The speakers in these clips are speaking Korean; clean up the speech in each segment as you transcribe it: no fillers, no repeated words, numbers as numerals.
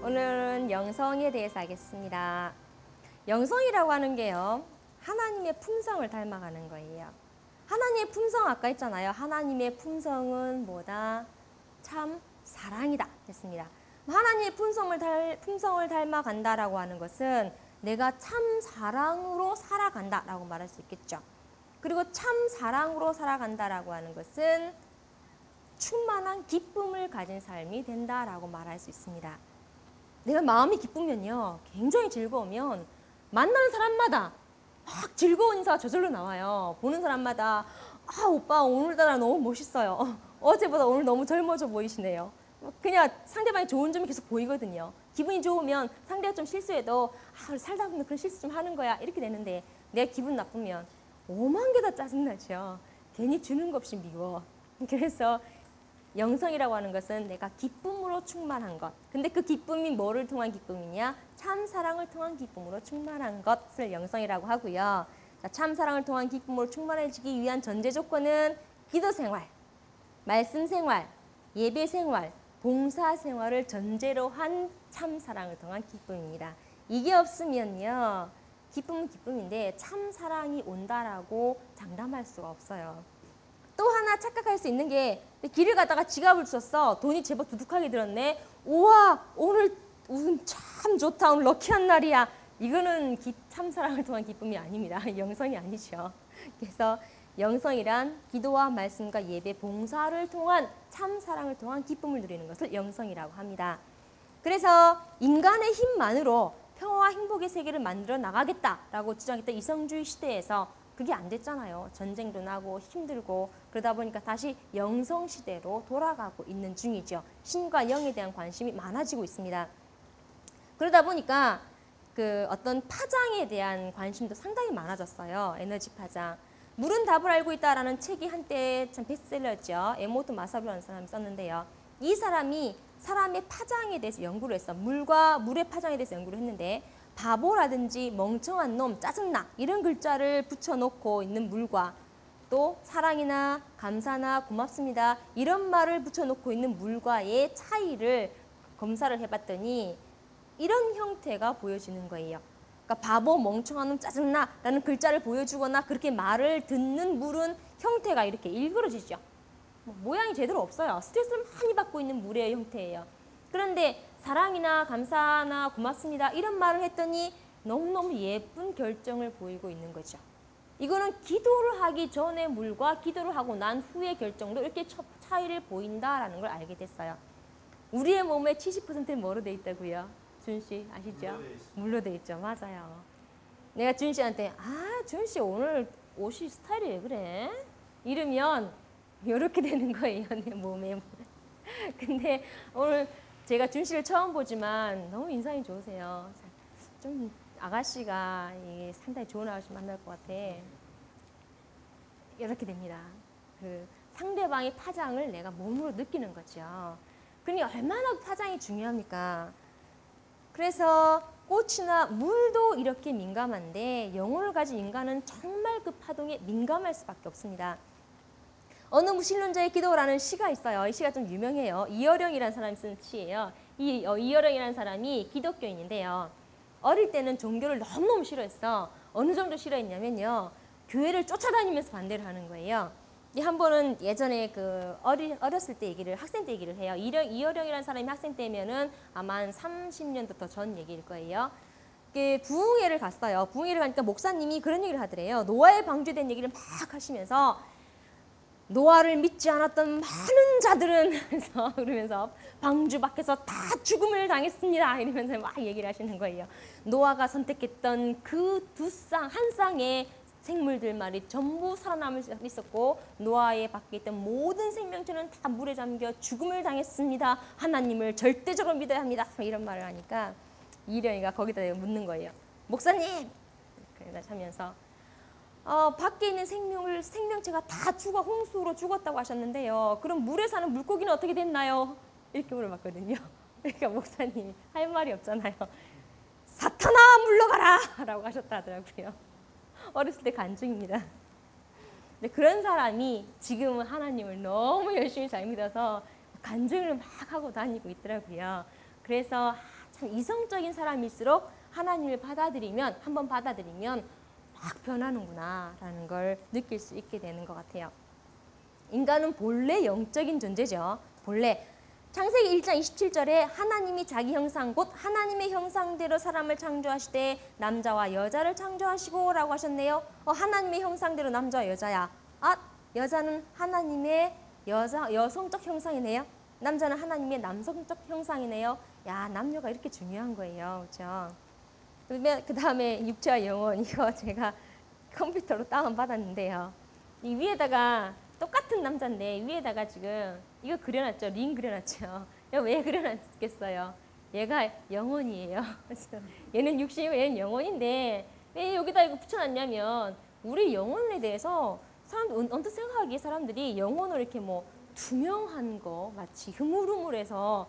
오늘은 영성에 대해서 하겠습니다. 영성이라고 하는 게요, 하나님의 품성을 닮아가는 거예요. 하나님의 품성 아까 했잖아요. 하나님의 품성은 뭐다? 참 사랑이다 했습니다. 하나님의 품성을 닮아간다라고 하는 것은 내가 참 사랑으로 살아간다라고 말할 수 있겠죠. 그리고 참 사랑으로 살아간다라고 하는 것은 충만한 기쁨을 가진 삶이 된다라고 말할 수 있습니다. 내가 마음이 기쁘면요, 굉장히 즐거우면 만나는 사람마다 막 즐거운 인사가 저절로 나와요. 보는 사람마다 오빠 오늘따라 너무 멋있어요. 어제보다 오늘 너무 젊어져 보이시네요. 그냥 상대방이 좋은 점이 계속 보이거든요. 기분이 좋으면 상대가 좀 실수해도 살다 보면 그런 실수 좀 하는 거야 이렇게 되는데, 내가 기분 나쁘면 5만 개 다 짜증나죠. 괜히 주는 것 없이 미워. 그래서 영성이라고 하는 것은 내가 기쁨으로 충만한 것. 근데 그 기쁨이 뭐를 통한 기쁨이냐? 참 사랑을 통한 기쁨으로 충만한 것을 영성이라고 하고요. 자, 참 사랑을 통한 기쁨으로 충만해지기 위한 전제 조건은 기도 생활, 말씀 생활, 예배 생활, 봉사 생활을 전제로 한 참 사랑을 통한 기쁨입니다. 이게 없으면요, 기쁨은 기쁨인데 참 사랑이 온다라고 장담할 수가 없어요. 또 하나 착각할 수 있는 게, 길을 가다가 지갑을 줬어. 돈이 제법 두둑하게 들었네. 우와, 오늘 참 좋다. 오늘 럭키한 날이야. 이거는 참 사랑을 통한 기쁨이 아닙니다. 영성이 아니죠. 그래서 영성이란 기도와 말씀과 예배, 봉사를 통한 참 사랑을 통한 기쁨을 누리는 것을 영성이라고 합니다. 그래서 인간의 힘만으로 평화와 행복의 세계를 만들어 나가겠다라고 주장했던 이성주의 시대에서 그게 안 됐잖아요. 전쟁도 나고 힘들고 그러다 보니까 다시 영성 시대로 돌아가고 있는 중이죠. 신과 영에 대한 관심이 많아지고 있습니다. 그러다 보니까 그 어떤 파장에 대한 관심도 상당히 많아졌어요. 에너지 파장. 물은 답을 알고 있다라는 책이 한때 참 베스트셀러였죠. 에모토 마사루라는 사람이 썼는데요. 이 사람이 사람의 파장에 대해서 연구를 했어. 물과 물의 파장에 대해서 연구를 했는데, 바보라든지 멍청한 놈, 짜증나 이런 글자를 붙여놓고 있는 물과 또 사랑이나 감사나 고맙습니다 이런 말을 붙여놓고 있는 물과의 차이를 검사를 해봤더니 이런 형태가 보여지는 거예요. 그러니까 바보, 멍청한 놈, 짜증나 라는 글자를 보여주거나 그렇게 말을 듣는 물은 형태가 이렇게 일그러지죠. 모양이 제대로 없어요. 스트레스를 많이 받고 있는 물의 형태예요. 그런데 사랑이나 감사나 고맙습니다 이런 말을 했더니 너무너무 예쁜 결정을 보이고 있는 거죠. 이거는 기도를 하기 전의 물과 기도를 하고 난 후의 결정도 이렇게 차이를 보인다라는 걸 알게 됐어요. 우리의 몸의 70%는 뭐로 돼 있다고요? 준 씨 아시죠? 물로 돼 있죠. 맞아요. 내가 준 씨한테 준 씨 오늘 옷이 스타일이 왜 그래? 이러면 이렇게 되는 거예요. 내 몸에. 근데 오늘 제가 준 씨를 처음 보지만 너무 인상이 좋으세요. 좀 아가씨가 상당히 좋은 아가씨 만날 것 같아. 이렇게 됩니다. 그 상대방의 파장을 내가 몸으로 느끼는 거죠. 그러니 얼마나 파장이 중요합니까? 그래서 꽃이나 물도 이렇게 민감한데 영혼을 가진 인간은 정말 그 파동에 민감할 수밖에 없습니다. 어느 무신론자의 기도라는 시가 있어요. 이 시가 좀 유명해요. 이어령이라는 사람이 쓴 시예요. 이어령이라는 사람이 기독교인인데요. 어릴 때는 종교를 너무너무 싫어했어. 어느 정도 싫어했냐면요, 교회를 쫓아다니면서 반대를 하는 거예요. 한 번은 예전에 어렸을 때 학생 때 얘기를 해요. 이어령이라는 사람이 학생 때면은 아마 한 30년도 더 전 얘기일 거예요. 부흥회를 갔어요. 부흥회를 가니까 목사님이 그런 얘기를 하더래요. 노아에 방주된 얘기를 막 하시면서 노아를 믿지 않았던 많은 자들은 그러면서 방주 밖에서 다 죽음을 당했습니다 이러면서 막 얘기를 하시는 거예요. 노아가 선택했던 그 한 쌍의 생물들만이 전부 살아남을 수 있었고, 노아의 밖에 있던 모든 생명체는 다 물에 잠겨 죽음을 당했습니다. 하나님을 절대적으로 믿어야 합니다. 이런 말을 하니까 이령이가 거기다 묻는 거예요. 목사님! 하면서 밖에 있는 생명체가 다 홍수로 죽었다고 하셨는데요. 그럼 물에 사는 물고기는 어떻게 됐나요? 이렇게 물어봤거든요. 그러니까 목사님이 할 말이 없잖아요. 사탄아 물러가라! 라고 하셨다 하더라고요. 어렸을 때 간증입니다. 근데 그런 사람이 지금은 하나님을 너무 열심히 잘 믿어서 간증을 막 하고 다니고 있더라고요. 그래서 참 이성적인 사람일수록 하나님을 받아들이면, 한번 받아들이면 막 변하는구나라는 걸 느낄 수 있게 되는 것 같아요. 인간은 본래 영적인 존재죠. 본래. 창세기 1장 27절에 하나님이 자기 형상 곧 하나님의 형상대로 사람을 창조하시되 남자와 여자를 창조하시고 라고 하셨네요. 하나님의 형상대로 남자와 여자야. 여자는 하나님의 여성적 형상이네요. 남자는 하나님의 남성적 형상이네요. 야, 남녀가 이렇게 중요한 거예요. 그렇죠? 그 다음에 육체와 영혼, 이거 제가 컴퓨터로 다운받았는데요. 이 위에다가 똑같은 남자인데 위에다가 지금 이거 그려놨죠. 링 그려놨죠. 왜 그려놨겠어요? 얘가 영혼이에요. 얘는 육신이고 얘는 영혼인데 왜 여기다 이거 붙여놨냐면 우리 영혼에 대해서 언뜻 생각하기에 사람들이 영혼을 이렇게 뭐 투명한 거, 마치 흐물흐물해서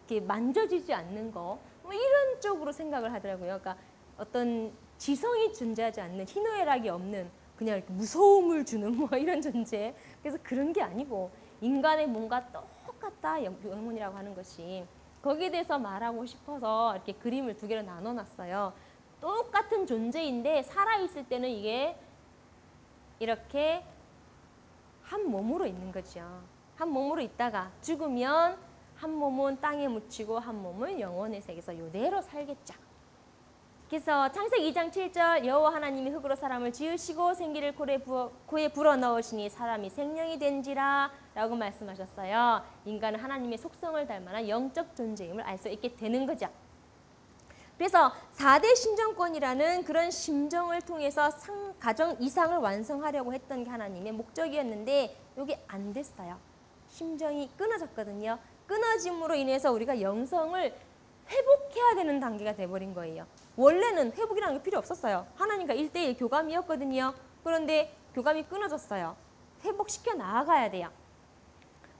이렇게 만져지지 않는 거, 뭐 이런 쪽으로 생각을 하더라고요. 그러니까 어떤 지성이 존재하지 않는, 희노애락이 없는, 그냥 이렇게 무서움을 주는 뭐 이런 존재. 그래서 그런 게 아니고 인간의 뭔가 똑같다, 영혼이라고 하는 것이. 거기에 대해서 말하고 싶어서 이렇게 그림을 두 개로 나눠놨어요. 똑같은 존재인데 살아있을 때는 이게 이렇게 한 몸으로 있는 거죠. 한 몸으로 있다가 죽으면 한 몸은 땅에 묻히고 한 몸은 영혼의 세계에서 이대로 살겠죠. 그래서 창세기 2장 7절 여호와 하나님이 흙으로 사람을 지으시고 생기를 코에 불어넣으시니 사람이 생명이 된지라 라고 말씀하셨어요. 인간은 하나님의 속성을 닮아 영적 존재임을 알 수 있게 되는 거죠. 그래서 4대 심정권이라는 그런 심정을 통해서 가정 이상을 완성하려고 했던 게 하나님의 목적이었는데 이게 안 됐어요. 심정이 끊어졌거든요. 끊어짐으로 인해서 우리가 영성을 회복해야 되는 단계가 돼버린 거예요. 원래는 회복이라는 게 필요 없었어요. 하나님과 1대1 교감이었거든요. 그런데 교감이 끊어졌어요. 회복시켜 나아가야 돼요.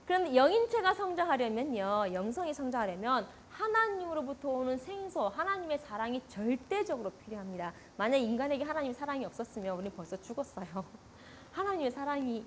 그런데 영인체가 성장하려면요, 영성이 성장하려면 하나님으로부터 오는 생소, 하나님의 사랑이 절대적으로 필요합니다. 만약 인간에게 하나님의 사랑이 없었으면 우리는 벌써 죽었어요. 하나님의 사랑이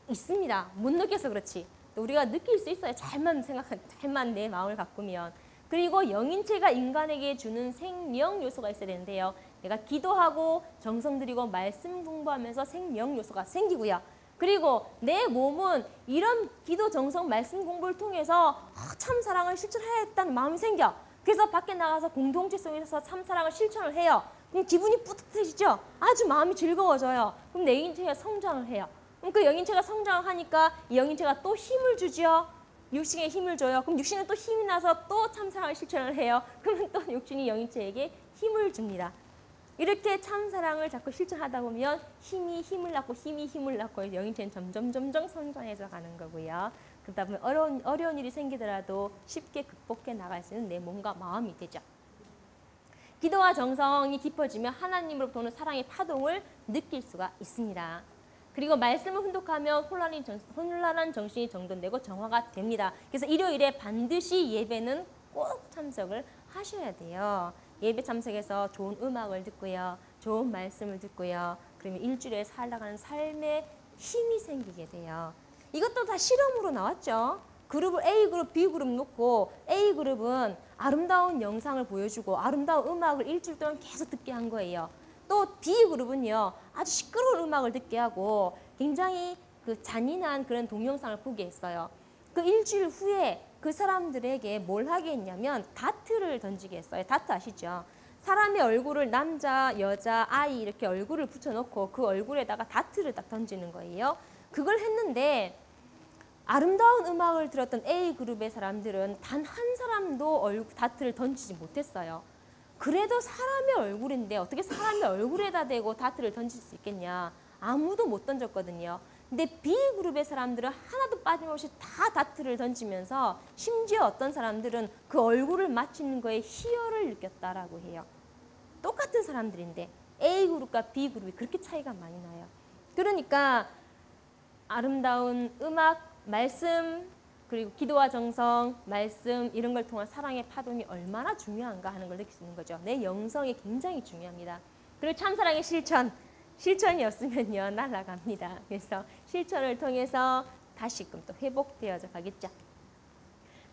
있습니다. 못 느껴서 그렇지. 우리가 느낄 수 있어요. 잘만 내 마음을 바꾸면. 그리고 영인체가 인간에게 주는 생명 요소가 있어야 되는데요. 내가 기도하고 정성 들이고 말씀 공부하면서 생명 요소가 생기고요. 그리고 내 몸은 이런 기도, 정성, 말씀 공부를 통해서 참 사랑을 실천해야겠다는 마음이 생겨. 그래서 밖에 나가서 공동체 속에서 참 사랑을 실천을 해요. 그럼 기분이 뿌듯해지죠? 아주 마음이 즐거워져요. 그럼 내 영인체가 성장을 해요. 그럼 그 영인체가 성장을 하니까 이 영인체가 또 힘을 주죠. 육신에 힘을 줘요. 그럼 육신은 또 힘이 나서 또 참사랑을 실천을 해요. 그러면 또 육신이 영인체에게 힘을 줍니다. 이렇게 참사랑을 자꾸 실천하다 보면 힘이 힘을 낳고 힘이 힘을 낳고 영인체는 점점 성장해서 가는 거고요. 그러다 보면 어려운 일이 생기더라도 쉽게 극복해 나갈 수 있는 내 몸과 마음이 되죠. 기도와 정성이 깊어지면 하나님으로부터 오는 사랑의 파동을 느낄 수가 있습니다. 그리고 말씀을 훈독하면 혼란한 정신이 정돈되고 정화가 됩니다. 그래서 일요일에 반드시 예배는 꼭 참석을 하셔야 돼요. 예배 참석해서 좋은 음악을 듣고요. 좋은 말씀을 듣고요. 그러면 일주일에 살아가는 삶에 힘이 생기게 돼요. 이것도 다 실험으로 나왔죠. 그룹을 A그룹, B그룹 놓고 A그룹은 아름다운 영상을 보여주고 아름다운 음악을 일주일 동안 계속 듣게 한 거예요. 또 B그룹은요, 아주 시끄러운 음악을 듣게 하고 굉장히 그 잔인한 그런 동영상을 보게 했어요. 그 일주일 후에 그 사람들에게 뭘 하게 했냐면 다트를 던지게 했어요. 다트 아시죠? 사람의 얼굴을 남자, 여자, 아이 이렇게 얼굴을 붙여놓고 그 얼굴에다가 다트를 딱 던지는 거예요. 그걸 했는데 아름다운 음악을 들었던 A그룹의 사람들은 단 한 사람도 다트를 던지지 못했어요. 그래도 사람의 얼굴인데 어떻게 사람의 얼굴에다 대고 다트를 던질 수 있겠냐. 아무도 못 던졌거든요. 근데 B그룹의 사람들은 하나도 빠짐없이 다 다트를 던지면서 심지어 어떤 사람들은 그 얼굴을 맞추는 거에 희열을 느꼈다라고 해요. 똑같은 사람들인데 A그룹과 B그룹이 그렇게 차이가 많이 나요. 그러니까 아름다운 음악, 말씀, 그리고 기도와 정성, 말씀 이런 걸 통한 사랑의 파동이 얼마나 중요한가 하는 걸 느낄 수 있는 거죠. 내 영성이 굉장히 중요합니다. 그리고 참사랑의 실천이 없으면요 날아갑니다. 그래서 실천을 통해서 다시금 또 회복되어져 가겠죠.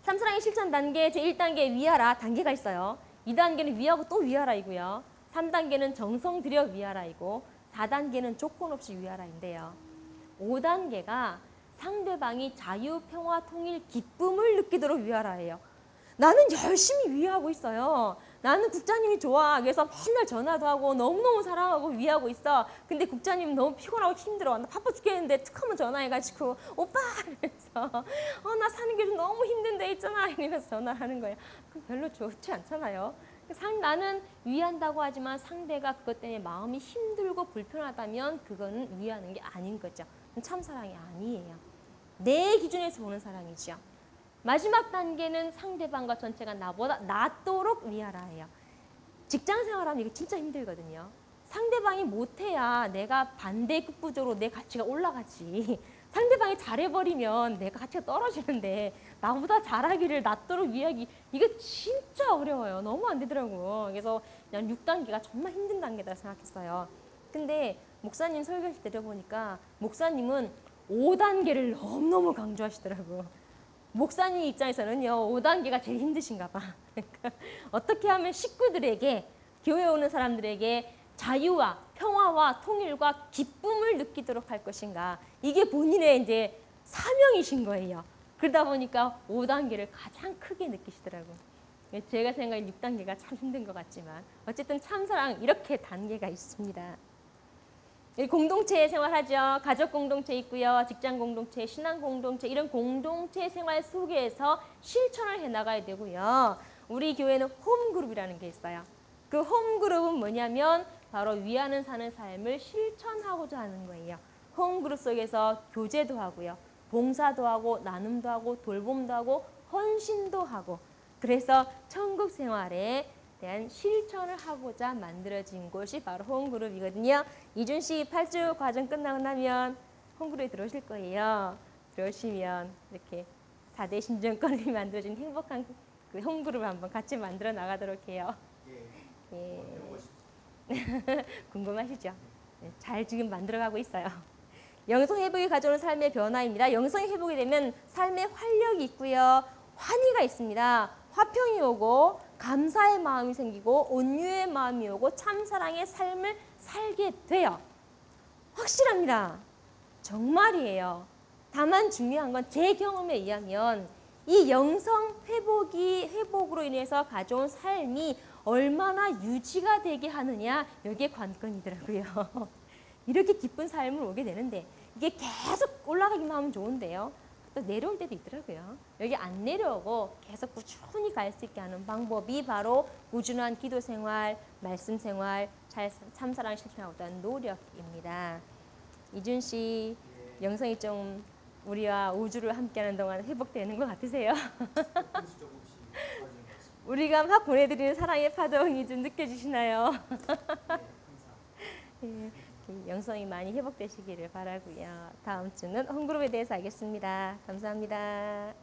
참사랑의 실천 단계 제1단계 위하라 단계가 있어요. 2단계는 위하고 또 위하라이고요. 3단계는 정성 들여 위하라이고 4단계는 조건 없이 위하라인데요. 5단계가 상대방이 자유, 평화, 통일, 기쁨을 느끼도록 위하라예요. 나는 열심히 위하고 있어요. 나는 국장님이 좋아. 그래서 맨날 전화도 하고 너무너무 사랑하고 위하고 있어. 근데 국장님 너무 피곤하고 힘들어. 나 바빠 죽겠는데 툭 하면 전화해가지고 오빠! 이러면서 나 사는 게 너무 힘든데 있잖아. 이러면서 전화를 하는 거예요. 그 별로 좋지 않잖아요. 나는 위한다고 하지만 상대가 그것 때문에 마음이 힘들고 불편하다면 그거는 위하는 게 아닌 거죠. 참 사랑이 아니에요. 내 기준에서 보는 사랑이죠. 마지막 단계는 상대방과 전체가 나보다 낫도록 위하라예요. 직장 생활하면 이게 진짜 힘들거든요. 상대방이 못해야 내가 반대급부적으로 내 가치가 올라가지. 상대방이 잘해버리면 내가 가치가 떨어지는데 나보다 잘하기를 낫도록 위하기 이거 진짜 어려워요. 너무 안 되더라고요. 그래서 그냥 6단계가 정말 힘든 단계다 생각했어요. 근데 목사님 설교를 들어보니까 목사님은 5단계를 너무너무 강조하시더라고요. 목사님 입장에서는요, 5단계가 제일 힘드신가 봐. 그러니까 어떻게 하면 식구들에게, 교회에 오는 사람들에게 자유와 평화와 통일과 기쁨을 느끼도록 할 것인가. 이게 본인의 이제 사명이신 거예요. 그러다 보니까 5단계를 가장 크게 느끼시더라고요. 제가 생각엔 6단계가 참 힘든 것 같지만 어쨌든 참사랑 이렇게 단계가 있습니다. 공동체 생활하죠. 가족 공동체 있고요. 직장 공동체, 신앙 공동체 이런 공동체 생활 속에서 실천을 해나가야 되고요. 우리 교회는 홈그룹이라는 게 있어요. 그 홈그룹은 뭐냐면 바로 위하는 사는 삶을 실천하고자 하는 거예요. 홈그룹 속에서 교제도 하고요. 봉사도 하고 나눔도 하고 돌봄도 하고 헌신도 하고 그래서 천국 생활에 대한 실천을 하고자 만들어진 곳이 바로 홈그룹이거든요. 이준 씨 8주 과정 끝나고 나면 홈그룹에 들어오실 거예요. 들어오시면 이렇게 4대 신정권이 만들어진 행복한 그 홈그룹을 한번 같이 만들어 나가도록 해요. 예. 궁금하시죠? 네, 잘 지금 만들어가고 있어요. 영성 회복이 가져오는 삶의 변화입니다. 영성이 회복이 되면 삶의 활력이 있고요. 환희가 있습니다. 화평이 오고 감사의 마음이 생기고 온유의 마음이 오고 참사랑의 삶을 살게 돼요. 확실합니다. 정말이에요. 다만 중요한 건 제 경험에 의하면 이 영성 회복으로 인해서 가져온 삶이 얼마나 유지가 되게 하느냐 여기에 관건이더라고요. 이렇게 기쁜 삶을 오게 되는데 이게 계속 올라가기만 하면 좋은데요. 또 내려올 때도 있더라고요. 여기 안 내려오고 계속 꾸준히 갈 수 있게 하는 방법이 바로 꾸준한 기도 생활, 말씀 생활, 참사랑 실천하고자 하는 노력입니다. 이준 씨, 영성이 좀 우리와 우주를 함께하는 동안 회복되는 것 같으세요? 우리가 막 보내드리는 사랑의 파동이 좀 느껴지시나요? 네, 영성이 많이 회복되시기를 바라고요. 다음 주는 홈그룹에 대해서 알겠습니다. 감사합니다.